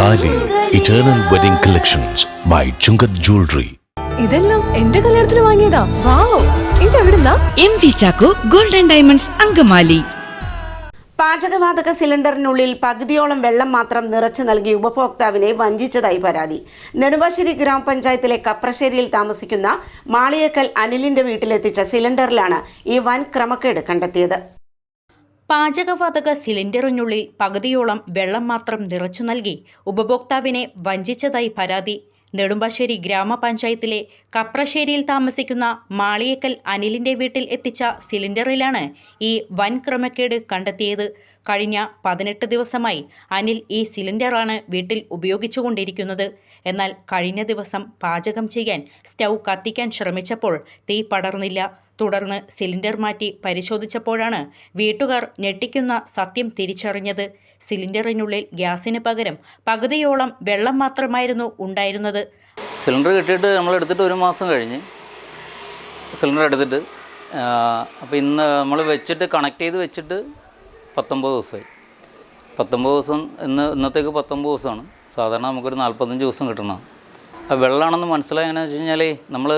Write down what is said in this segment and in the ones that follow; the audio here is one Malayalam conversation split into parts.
താലി eternal wedding collections by Chungath jewellery. ഇതെല്ലാം എന്റെ കല്യാണത്തിന് വാങ്ങിയതാ. വാവ്, ഇതെവിടുന്നാ? MV Chacko golden diamonds Angamaly. പാചകവാതക സിലിണ്ടറിനുള്ളിൽ പകുതിയോളം വെള്ളം മാത്രം നിറച്ചു നൽകി ഉപഭോക്താവിനെ വഞ്ചിച്ചതായി പരാതി. നെടുമ്പാശ്ശേരി ഗ്രാമപഞ്ചായത്തിലെ കപ്രശ്ശേരിയിൽ താമസിക്കുന്ന മാളിയേക്കൽ അനിലിന്റെ വീട്ടിലെത്തിച്ച സിലിണ്ടറിലാണ് ഈ വൻ ക്രമക്കേട് കണ്ടെത്തിയത്. പാചകവാതക സിലിണ്ടറിനുള്ളിൽ പകുതിയോളം വെള്ളം മാത്രം നിറച്ചു നൽകി ഉപഭോക്താവിനെ വഞ്ചിച്ചതായി പരാതി. നെടുമ്പാശ്ശേരി ഗ്രാമപഞ്ചായത്തിലെ കപ്രശ്ശേരിയിൽ താമസിക്കുന്ന മാളിയേക്കൽ അനിലിന്റെ വീട്ടിൽ എത്തിച്ച സിലിണ്ടറിലാണ് ഈ വൻ ക്രമക്കേട് കണ്ടെത്തിയത്. കഴിഞ്ഞ 18 ദിവസമായി അനിൽ ഈ സിലിണ്ടറാണ് വീട്ടിൽ ഉപയോഗിച്ചുകൊണ്ടിരിക്കുന്നത്. എന്നാൽ കഴിഞ്ഞ ദിവസം പാചകം ചെയ്യാൻ സ്റ്റൗ കത്തിക്കാൻ ശ്രമിച്ചപ്പോൾ തീ പടർന്നില്ല. തുടർന്ന് സിലിണ്ടർ മാറ്റി പരിശോധിച്ചപ്പോഴാണ് വീട്ടുകാർ ഞെട്ടിക്കുന്ന സത്യം തിരിച്ചറിഞ്ഞത്. സിലിണ്ടറിനുള്ളിൽ ഗ്യാസിന് പകരം പകുതിയോളം വെള്ളം മാത്രമായിരുന്നു ഉണ്ടായിരുന്നത്. സിലിണ്ടർ കിട്ടിയിട്ട് നമ്മളെടുത്തിട്ട് 1 മാസം കഴിഞ്ഞ് സിലിണ്ടർ എടുത്തിട്ട് അപ്പോൾ ഇന്ന് നമ്മൾ വെച്ചിട്ട് കണക്ട് ചെയ്ത് വെച്ചിട്ട് 19 ദിവസമായി. 19 ദിവസം ഇന്നത്തേക്ക് 19 ദിവസമാണ്. സാധാരണ നമുക്കൊരു 45 ദിവസം കിട്ടണം. ആ വെള്ളമാണെന്ന് മനസ്സിലായെന്ന് വെച്ച് കഴിഞ്ഞാൽ നമ്മൾ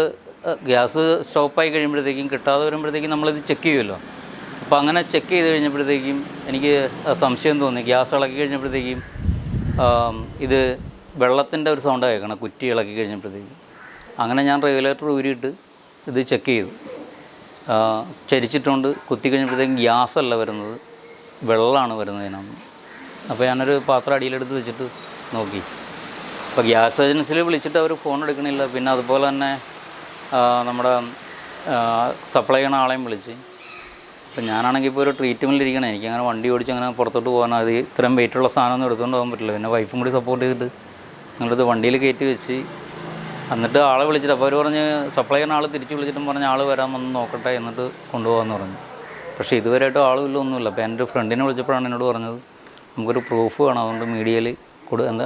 ഗ്യാസ് സ്റ്റോപ്പായി കഴിയുമ്പോഴത്തേക്കും കിട്ടാതെ വരുമ്പോഴത്തേക്കും നമ്മളിത് ചെക്ക് ചെയ്യുമല്ലോ. അപ്പോൾ അങ്ങനെ ചെക്ക് ചെയ്ത് കഴിഞ്ഞപ്പോഴത്തേക്കും എനിക്ക് സംശയം തോന്നി. ഗ്യാസ് ഇളക്കി കഴിഞ്ഞപ്പോഴത്തേക്കും ഇത് വെള്ളത്തിൻ്റെ ഒരു സൗണ്ട് കേൾക്കണം, കുറ്റി ഇളക്കി കഴിഞ്ഞപ്പോഴത്തേക്കും. അങ്ങനെ ഞാൻ റെഗുലേറ്റർ ഊരിയിട്ട് ഇത് ചെക്ക് ചെയ്തു. ചരിച്ചിട്ടുണ്ട് കുത്തി കഴിഞ്ഞപ്പോഴത്തേക്കും ഗ്യാസല്ല വരുന്നത്, വെള്ളമാണ് വരുന്നതിനാണ്. അപ്പോൾ ഞാനൊരു പാത്രം അടിയിലെടുത്ത് വെച്ചിട്ട് നോക്കി. അപ്പോൾ ഗ്യാസ് ഏജൻസിയിൽ വിളിച്ചിട്ട് അവർ ഫോൺ എടുക്കണില്ല. പിന്നെ അതുപോലെ തന്നെ നമ്മുടെ സപ്ലൈ ചെയ്യണ ആളെയും വിളിച്ച്. അപ്പോൾ ഞാനാണെങ്കിൽ ഇപ്പോൾ ഒരു ട്രീറ്റ്മെൻറ്റിലിരിക്കണം. എനിക്കങ്ങനെ വണ്ടി ഓടിച്ച് അങ്ങനെ പുറത്തോട്ട് പോകാനോ അത് ഇത്രയും വെയിറ്റുള്ള സാധനമൊന്നും എടുത്തുകൊണ്ട് പോകാൻ പറ്റില്ല. പിന്നെ വൈഫും കൂടി സപ്പോർട്ട് ചെയ്തിട്ട് ഞങ്ങളിത് വണ്ടിയിൽ കയറ്റി വെച്ച് എന്നിട്ട് ആളെ വിളിച്ചിട്ട് അപ്പോൾ അവർ പറഞ്ഞ് സപ്ലൈ ചെയ്യുന്ന ആൾ തിരിച്ച് വിളിച്ചിട്ടും പറഞ്ഞ് ആൾ വരാൻ വന്ന് നോക്കട്ടെ എന്നിട്ട് കൊണ്ടുപോകാമെന്ന് പറഞ്ഞു. പക്ഷേ ഇതുവരെയായിട്ടും ആളുമില്ല, ഒന്നുമില്ല. അപ്പോൾ എൻ്റെ ഒരു ഫ്രണ്ടിനെ വിളിച്ചപ്പോഴാണ് എന്നോട് പറഞ്ഞത് നമുക്കൊരു പ്രൂഫ് വേണം, അതുകൊണ്ട് മീഡിയയിൽ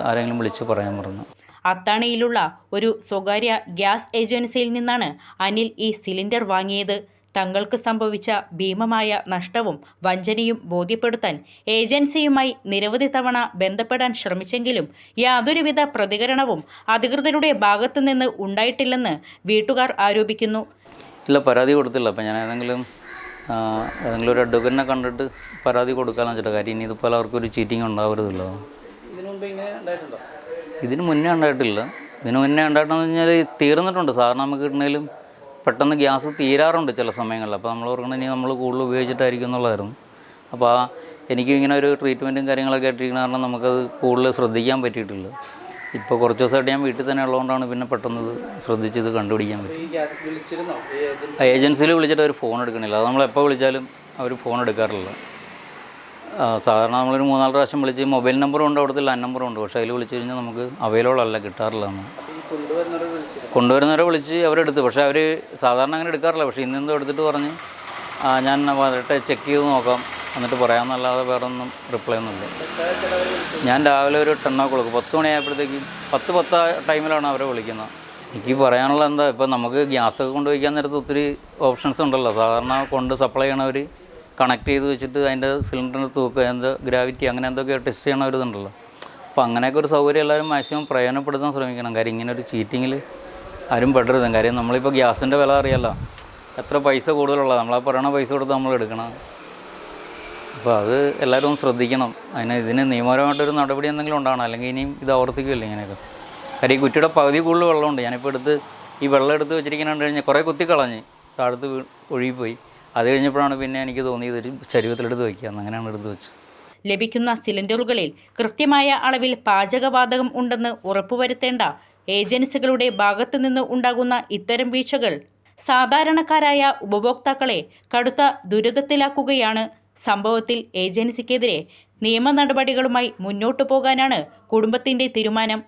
ആരെങ്കിലും വിളിച്ച് പറയാൻ പറഞ്ഞു. അത്താണിയിലുള്ള ഒരു സ്വകാര്യ ഗ്യാസ് ഏജൻസിയിൽ നിന്നാണ് അനിൽ ഈ സിലിണ്ടർ വാങ്ങിയത്. തങ്ങൾക്ക് സംഭവിച്ച ഭീമമായ നഷ്ടവും വഞ്ചനയും ബോധ്യപ്പെടുത്താൻ ഏജൻസിയുമായി നിരവധി തവണ ബന്ധപ്പെടാൻ ശ്രമിച്ചെങ്കിലും യാതൊരുവിധ പ്രതികരണവും അധികൃതരുടെ ഭാഗത്തുനിന്ന് ഉണ്ടായിട്ടില്ലെന്ന് വീട്ടുകാർ ആരോപിക്കുന്നു. ഇല്ല, പരാതി കൊടുത്തില്ല. അപ്പോൾ ഞാൻ ഏതെങ്കിലും ഒരു അഡ്വക്കറ്റിനെ കണ്ടിട്ട് പരാതി കൊടുക്കാമെന്ന് വെച്ചിട്ട്. കാര്യം ഇനി ഇതുപോലെ അവർക്കൊരു ചീറ്റിംഗ് ഉണ്ടാവരുതല്ലോ. ഇതിന് മുന്നേ ഉണ്ടായിട്ടില്ല. ഇതിന് മുന്നേ ഉണ്ടായിട്ടെന്ന് പറഞ്ഞാൽ തീർന്നിട്ടുണ്ട്. സാധാരണ നമുക്ക് കിട്ടണേലും പെട്ടെന്ന് ഗ്യാസ് തീരാറുണ്ട് ചില സമയങ്ങളിൽ. അപ്പോൾ നമ്മൾ ഓർക്കണം ഇനി നമ്മൾ കൂടുതൽ ഉപയോഗിച്ചിട്ടായിരിക്കും എന്നുള്ളതായിരുന്നു. അപ്പോൾ എനിക്കും ഇങ്ങനെ ഒരു ട്രീറ്റ്മെൻറ്റും കാര്യങ്ങളൊക്കെ ആയിട്ടിരിക്കുന്ന കാരണം നമുക്കത് കൂടുതൽ ശ്രദ്ധിക്കാൻ പറ്റിയിട്ടില്ല. ഇപ്പോൾ കുറച്ച് ദിവസമായിട്ട് ഞാൻ വീട്ടിൽ തന്നെ ഉള്ളതുകൊണ്ടാണ് പിന്നെ പെട്ടെന്ന് ഇത് ശ്രദ്ധിച്ച് ഇത് കണ്ടുപിടിക്കാൻ പറ്റും. ഏജൻസിയിൽ വിളിച്ചിട്ട് അവർ ഫോൺ എടുക്കണില്ല. അത് നമ്മളെപ്പോൾ വിളിച്ചാലും അവർ ഫോൺ എടുക്കാറില്ല. സാധാരണ നമ്മളൊരു 3-4 പ്രാവശ്യം വിളിച്ച് മൊബൈൽ നമ്പറും ഉണ്ട്, അവിടുത്തെ ലാൻഡ് നമ്പറും ഉണ്ട്. പക്ഷേ അതിൽ വിളിച്ച് കഴിഞ്ഞാൽ നമുക്ക് അവൈലബിൾ അല്ല, കിട്ടാറില്ല. കൊണ്ടുവരുന്നവരെ വിളിച്ച് അവരെടുത്ത്. പക്ഷേ അവർ സാധാരണ അങ്ങനെ എടുക്കാറില്ല. പക്ഷേ ഇന്നെന്തോ എടുത്തിട്ട് പറഞ്ഞ് ഞാൻ വരട്ടെ ചെക്ക് ചെയ്ത് നോക്കാം എന്നിട്ട് പറയാമെന്നല്ലാതെ വേറെ ഒന്നും റിപ്ലൈ ഒന്നുമില്ല. ഞാൻ രാവിലെ ഒരു 10 o'clock 10 മണിയായപ്പോഴത്തേക്കും 10 ടൈമിലാണ് അവരെ വിളിക്കുന്നത്. എനിക്ക് പറയാനുള്ള എന്താ, ഇപ്പോൾ നമുക്ക് ഗ്യാസൊക്കെ കൊണ്ടുപോയിക്കാൻ നേരത്ത് ഒത്തിരി ഓപ്ഷൻസ് ഉണ്ടല്ലോ. സാധാരണ സപ്ലൈ ചെയ്യണവർ കണക്ട് ചെയ്ത് വെച്ചിട്ട് അതിൻ്റെ സിലിണ്ടറിന് തൂക്കുക, എന്താ ഗ്രാവിറ്റി അങ്ങനെ എന്തൊക്കെ ടെസ്റ്റ് ചെയ്യണ ഒരു ഇതുണ്ടല്ലോ. അപ്പോൾ അങ്ങനെയൊക്കെ ഒരു സൗകര്യം എല്ലാവരും മാക്സിമം പ്രയോജനപ്പെടുത്താൻ ശ്രമിക്കണം. കാര്യം ഇങ്ങനെ ഒരു ചീറ്റിങ്ങിൽ ആരും പെടരുത്. കാര്യം നമ്മളിപ്പോൾ ഗ്യാസിൻ്റെ വില അറിയാമല്ലോ, എത്ര പൈസ കൂടുതലുള്ളത്. നമ്മളാ പറയണ പൈസ കൊടുത്ത് നമ്മൾ എടുക്കണം. അപ്പോൾ അത് എല്ലാവരും ശ്രദ്ധിക്കണം. ഇതിന് നിയമപരമായിട്ടൊരു നടപടി എന്തെങ്കിലും ഉണ്ടാകണം, അല്ലെങ്കിൽ ഇനിയും ഇത് ആവർത്തിക്കുമല്ലോ ഇങ്ങനെയൊക്കെ. കാര്യം ഈ കുറ്റിയുടെ പകുതി കൂടുതൽ വെള്ളമുണ്ട്. ഞാനിപ്പോൾ ഈ വെള്ളം എടുത്ത് വെച്ചിരിക്കണ കഴിഞ്ഞാൽ കുറേ കുത്തിക്കളഞ്ഞ് താഴത്ത് ഒഴുകിപ്പോയി. അത് കഴിഞ്ഞപ്പോഴാണ് പിന്നെ എനിക്ക് തോന്നിയത് ഒരു ചരുവത്തിലെടുത്ത് വയ്ക്കുക. അങ്ങനെയാണ് എടുത്ത് വെച്ചത്. ലഭിക്കുന്ന സിലിണ്ടറുകളിൽ കൃത്യമായ അളവിൽ പാചകവാതകം ഉണ്ടെന്ന് ഉറപ്പുവരുത്തേണ്ട ഏജൻസികളുടെ ഭാഗത്തുനിന്ന് ഉണ്ടാകുന്ന ഇത്തരം വീഴ്ചകൾ സാധാരണക്കാരായ ഉപഭോക്താക്കളെ കടുത്ത ദുരിതത്തിലാക്കുകയാണ്. സംഭവത്തിൽ ഏജൻസിക്കെതിരെ നിയമ നടപടികളുമായി മുന്നോട്ടു പോകാനാണ് കുടുംബത്തിൻ്റെ തീരുമാനം.